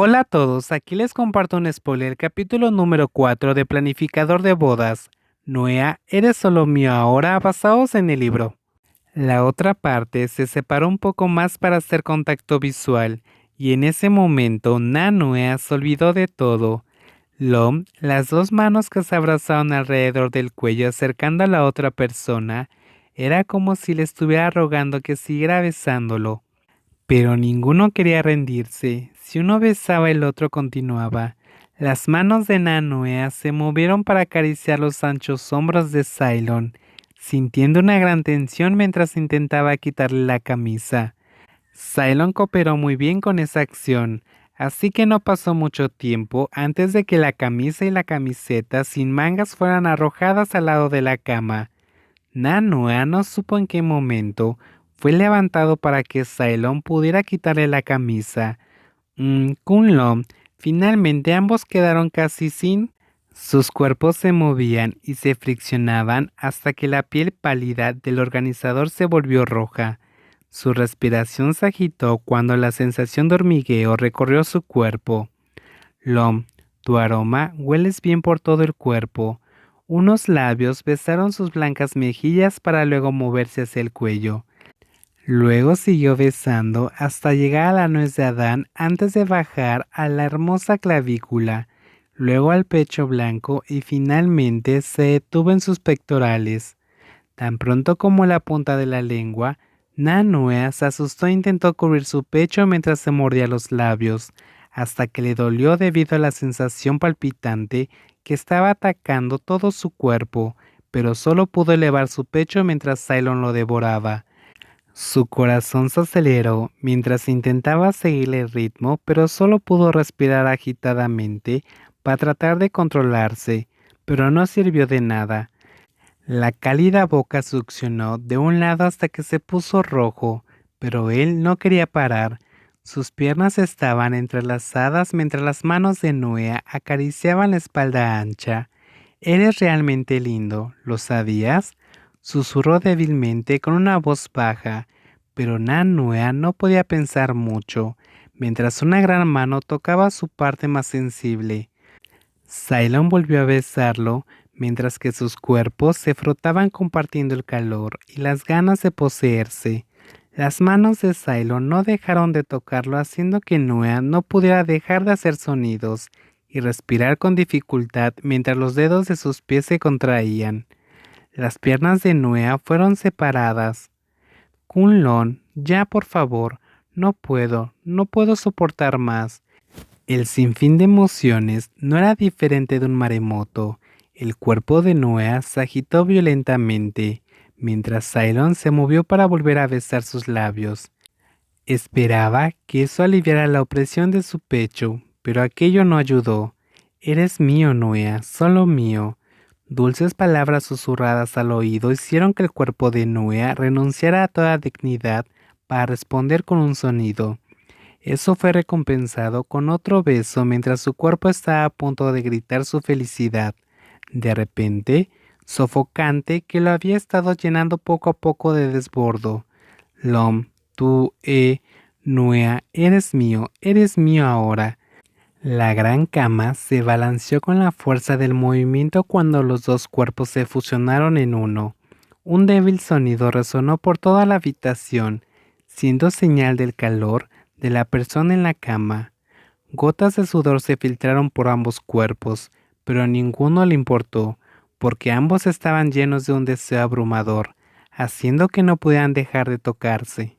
Hola a todos, aquí les comparto un spoiler, capítulo número 4 de Planificador de Bodas. Noea, eres solo mío ahora, basados en el libro. La otra parte se separó un poco más para hacer contacto visual, y en ese momento Nanoea se olvidó de todo. Las dos manos que se abrazaron alrededor del cuello acercando a la otra persona, era como si le estuviera rogando que siguiera besándolo. Pero ninguno quería rendirse. Si uno besaba, el otro continuaba. Las manos de Nanoea se movieron para acariciar los anchos hombros de Cylon, sintiendo una gran tensión mientras intentaba quitarle la camisa. Cylon cooperó muy bien con esa acción, así que no pasó mucho tiempo antes de que la camisa y la camiseta sin mangas fueran arrojadas al lado de la cama. Nanoa no supo en qué momento fue levantado para que Cylon pudiera quitarle la camisa. Kunlun, finalmente ambos quedaron casi sin. Sus cuerpos se movían y se friccionaban hasta que la piel pálida del organizador se volvió roja. Su respiración se agitó cuando la sensación de hormigueo recorrió su cuerpo. Lom, tu aroma hueles bien por todo el cuerpo. Unos labios besaron sus blancas mejillas para luego moverse hacia el cuello. Luego siguió besando hasta llegar a la nuez de Adán antes de bajar a la hermosa clavícula, luego al pecho blanco y finalmente se detuvo en sus pectorales. Tan pronto como la punta de la lengua, Nanoea se asustó e intentó cubrir su pecho mientras se mordía los labios, hasta que le dolió debido a la sensación palpitante que estaba atacando todo su cuerpo, pero solo pudo elevar su pecho mientras Cylon lo devoraba. Su corazón se aceleró mientras intentaba seguirle el ritmo, pero solo pudo respirar agitadamente para tratar de controlarse, pero no sirvió de nada. La cálida boca succionó de un lado hasta que se puso rojo, pero él no quería parar. Sus piernas estaban entrelazadas mientras las manos de Noea acariciaban la espalda ancha. Eres realmente lindo, ¿lo sabías? Susurró débilmente con una voz baja, pero Nanoea no podía pensar mucho, mientras una gran mano tocaba su parte más sensible. Cylon volvió a besarlo, mientras que sus cuerpos se frotaban compartiendo el calor y las ganas de poseerse. Las manos de Cylon no dejaron de tocarlo, haciendo que Noea no pudiera dejar de hacer sonidos y respirar con dificultad mientras los dedos de sus pies se contraían. Las piernas de Noea fueron separadas. Kunlun, ya por favor, no puedo soportar más. El sinfín de emociones no era diferente de un maremoto. El cuerpo de Noea se agitó violentamente, mientras Cylon se movió para volver a besar sus labios. Esperaba que eso aliviara la opresión de su pecho, pero aquello no ayudó. Eres mío, Noea, solo mío. Dulces palabras susurradas al oído hicieron que el cuerpo de Noea renunciara a toda dignidad para responder con un sonido. Eso fue recompensado con otro beso mientras su cuerpo estaba a punto de gritar su felicidad. De repente, sofocante que lo había estado llenando poco a poco de desbordo. Lom, tú, Nuea, eres mío ahora. La gran cama se balanceó con la fuerza del movimiento cuando los dos cuerpos se fusionaron en uno. Un débil sonido resonó por toda la habitación, siendo señal del calor de la persona en la cama. Gotas de sudor se filtraron por ambos cuerpos, pero a ninguno le importó, porque ambos estaban llenos de un deseo abrumador, haciendo que no pudieran dejar de tocarse.